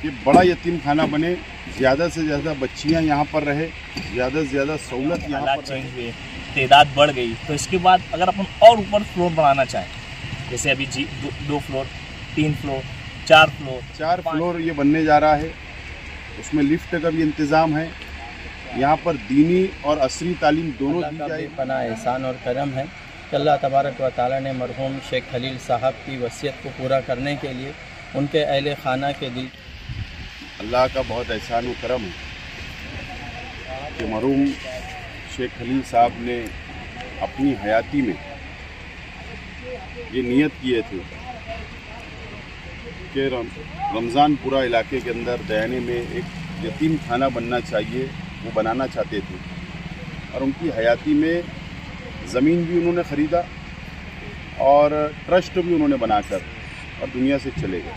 कि बड़ा यतीम खाना बने, ज़्यादा से ज़्यादा बच्चियाँ यहाँ पर रहे, ज़्यादा से ज़्यादा सहूलत यहाँ पर चेंज हुए, तादाद बढ़ गई, तो इसके बाद अगर अपन और ऊपर फ्लोर बनाना चाहें, जैसे अभी 2 फ्लोर, 3 फ्लोर, 4 फ्लोर ये बनने जा रहा है। उसमें लिफ्ट का भी इंतज़ाम है। यहाँ पर दीनी और असरी तालीम दोनों दी जाए। पना एहसान और करम है कि अल्लाह तबारक व तआला ने मरहूम शेख खलील साहब की वसीयत को पूरा करने के लिए उनके अहले खाना के दिल, अल्लाह का बहुत एहसान और करम है कि मरहूम शेख खलील साहब ने अपनी हयाती में ये नियत किए थे कि रमज़ान पूरा इलाके के अंदर दयाने में एक यतीम खाना बनना चाहिए, वो बनाना चाहते थे। और उनकी हयाती में ज़मीन भी उन्होंने ख़रीदा और ट्रस्ट भी उन्होंने बनाकर और दुनिया से चले गए।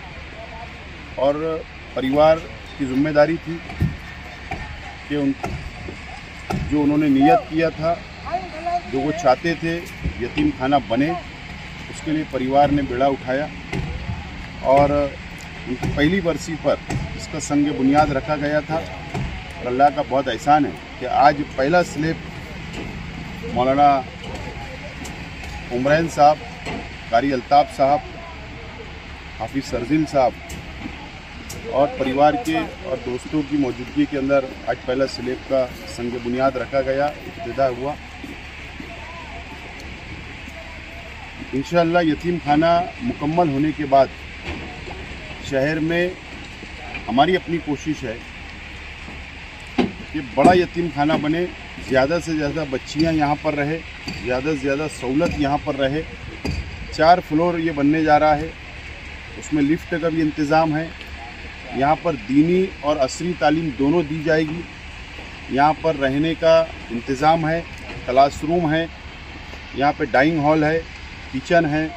और परिवार की ज़िम्मेदारी थी कि जो उन्होंने नियत किया था, जो वो चाहते थे यतीम खाना बने, उसके लिए परिवार ने बेड़ा उठाया और उनकी पहली बरसी पर इसका संग बुनियाद रखा गया था। और अल्लाह का बहुत एहसान है कि आज पहला स्लेब मौलाना उमरैन साहब, कारी अल्ताफ़ साहब, हाफिज़ सरजिल साहब और परिवार के और दोस्तों की मौजूदगी के अंदर आज पहला स्लेब का संग बुनियाद रखा गया, इब्तिदा हुआ। इंशाअल्लाह यतीम खाना मुकम्मल होने के बाद शहर में हमारी अपनी कोशिश है कि बड़ा यतीम खाना बने, ज़्यादा से ज़्यादा बच्चियाँ यहाँ पर रहे, ज़्यादा से ज़्यादा सहूलत यहाँ पर रहे। 4 फ्लोर ये बनने जा रहा है। उसमें लिफ्ट का भी इंतज़ाम है। यहाँ पर दीनी और असरी तालीम दोनों दी जाएगी। यहाँ पर रहने का इंतज़ाम है, क्लासरूम है, यहाँ पे डाइनिंग हॉल है, किचन है,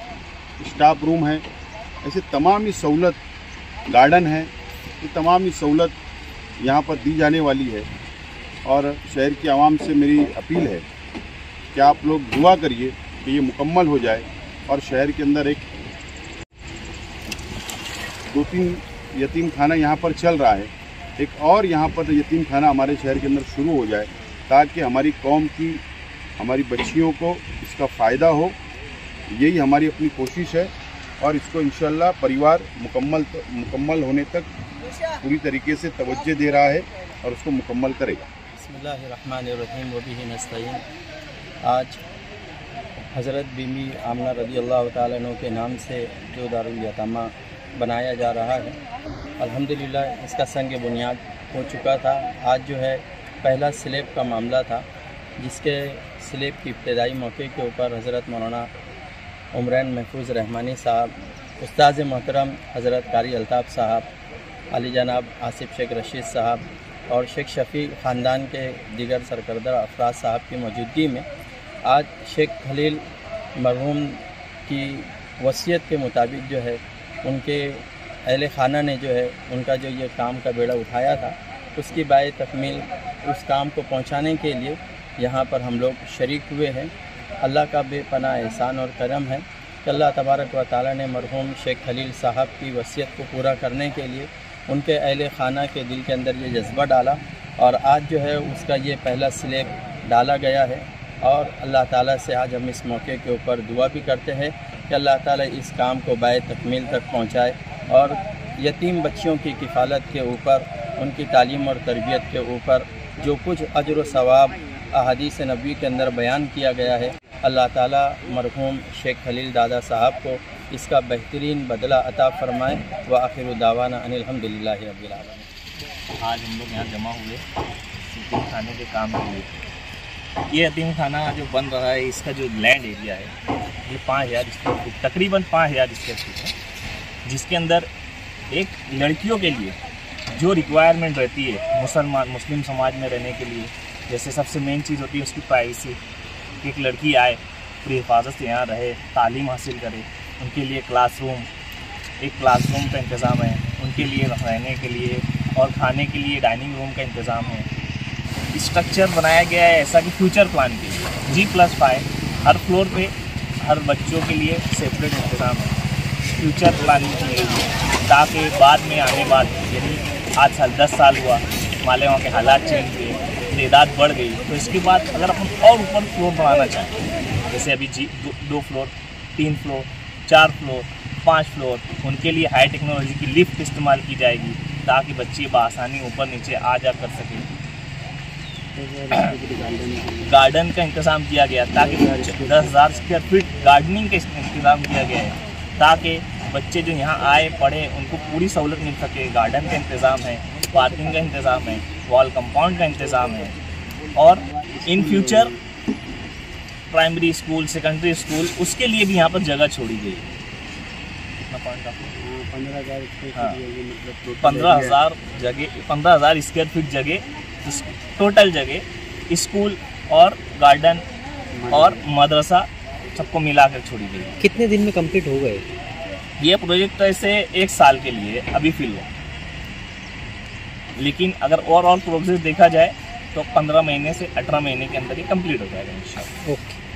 स्टाफ रूम है, ऐसे तमाम ही सहूलत, गार्डन है, ये तमाम ही सहूलत यहाँ पर दी जाने वाली है। और शहर की आवाम से मेरी अपील है कि आप लोग दुआ करिए कि ये मुकम्मल हो जाए और शहर के अंदर एक 2-3 यतीम खाना यहाँ पर चल रहा है, एक और यहाँ पर यतीम खाना हमारे शहर के अंदर शुरू हो जाए, ताकि हमारी कौम की, हमारी बच्चियों को इसका फ़ायदा हो। यही हमारी अपनी कोशिश है और इसको इंशाअल्लाह परिवार मुकम्मल होने तक पूरी तरीके से तवज्जो दे रहा है और उसको मुकम्मल करेगा। बिस्मिल्लाहिर्रहमानिर्रहीम व बिही नस्तईन। आज हज़रत बीबी आमना रज़ी अल्लाह तआला अन्हा के नाम से जो दारुल यतामा बनाया जा रहा है, अल्हम्दुलिल्लाह इसका संग बुनियाद हो चुका था। आज जो है पहला स्लेब का मामला था, जिसके स्लेब की इब्तिदाई मौके के ऊपर हज़रत मौलाना उमरैन महफूज रहमानी साहब, उस्ताद मोहतरम हज़रत कारी अल्ताफ़ साहब, अली जनाब आसिफ शेख रशीद साहब और शेख शफ़ी ख़ानदान के दीगर सरकर्दा अफराद साहब की मौजूदगी में आज शेख खलील मरहूम की वसीयत के मुताबिक जो है उनके अहले खाना ने जो है उनका जो ये काम का बेड़ा उठाया था, उसकी बाय तकमील उस काम को पहुंचाने के लिए यहाँ पर हम लोग शरीक हुए हैं। अल्लाह का बेपनाह एहसान और करम है कि अल्लाह तबारक व तआला ने मरहूम शेख खलील साहब की वसीयत को पूरा करने के लिए उनके अहले खाना के दिल के अंदर ये जज्बा डाला और आज जो है उसका ये पहला स्लेब डाला गया है। और अल्लाह ताला से आज हम इस मौके के ऊपर दुआ भी करते हैं कि अल्लाह ताला इस काम को बाय तकमील तक पहुँचाए और यतीम बच्चियों की किफ़ालत के ऊपर, उनकी तालीम और तरबियत के ऊपर जो कुछ अजर व सवाब अहादीस नबी के अंदर बयान किया गया है, अल्लाह ताला मरहूम शेख खलील दादा साहब को इसका बेहतरीन बदला अता फ़रमाए। व आखिर दावाना अनिल हम्दुलिल्लाहि रब्बिल आलमीन। आज हम लोग यहाँ जमा हुए यतीम खाने के काम के लिए। ये यतीम खाना जो बन रहा है, इसका जो लैंड एरिया है ये 5000 स्क्वायर फीट, तकरीबन 5000 स्क्वायर फीट है, जिसके अंदर एक लड़कियों के लिए जो रिक्वायरमेंट रहती है मुस्लिम समाज में रहने के लिए, जैसे सबसे मेन चीज़ होती है उसकी प्राइवेसी, कि एक लड़की आए पूरी हिफाजत से यहाँ रहे, तालीम हासिल करे, उनके लिए एक क्लासरूम का इंतज़ाम है, उनके लिए रहने के लिए और खाने के लिए डाइनिंग रूम का इंतज़ाम है। स्ट्रक्चर बनाया गया है ऐसा कि फ्यूचर प्लान के लिए G+5 हर फ्लोर पे हर बच्चों के लिए सेपरेट इंतज़ाम है फ्यूचर प्लानिंग के लिए, ताकि बाद में आने बाद यानी 8 साल 10 साल हुआ, मालेगांव के हालात चेंज हुए, तादाद बढ़ गई, तो इसके बाद अगर अपन और ऊपर फ्लोर बढ़ाना चाहें, जैसे अभी 2 फ्लोर, 3 फ्लोर, 4 फ्लोर, 5 फ्लोर, उनके लिए हाई टेक्नोलॉजी की लिफ्ट इस्तेमाल की जाएगी ताकि बच्चे बआसानी ऊपर नीचे आ जा कर सकें। गार्डन का इंतज़ाम किया गया ताकि 10,000 स्क्वायर फीट गार्डनिंग का इंतज़ाम किया गया है ताकि बच्चे जो यहाँ आए पढ़े उनको पूरी सहूलत मिल सके। गार्डन का इंतज़ाम है, पार्किंग का इंतज़ाम है, वॉल कंपाउंड का इंतज़ाम है, और in future primary school, secondary school, उसके लिए भी यहाँ पर जगह छोड़ी गई है। 15,000 जगह, 15,000 स्क्वायर फीट जगह, टोटल जगह स्कूल और गार्डन और मदरसा सबको मिलाकर छोड़ी गई है। कितने दिन में कंप्लीट हो गए ये प्रोजेक्ट? ऐसे 1 साल के लिए अभी फिलहाल, लेकिन अगर ओवरऑल प्रोग्रेस देखा जाए तो 15 महीने से 18 महीने के अंदर ही कंप्लीट हो जाएगा इंशाल्लाह। ओके।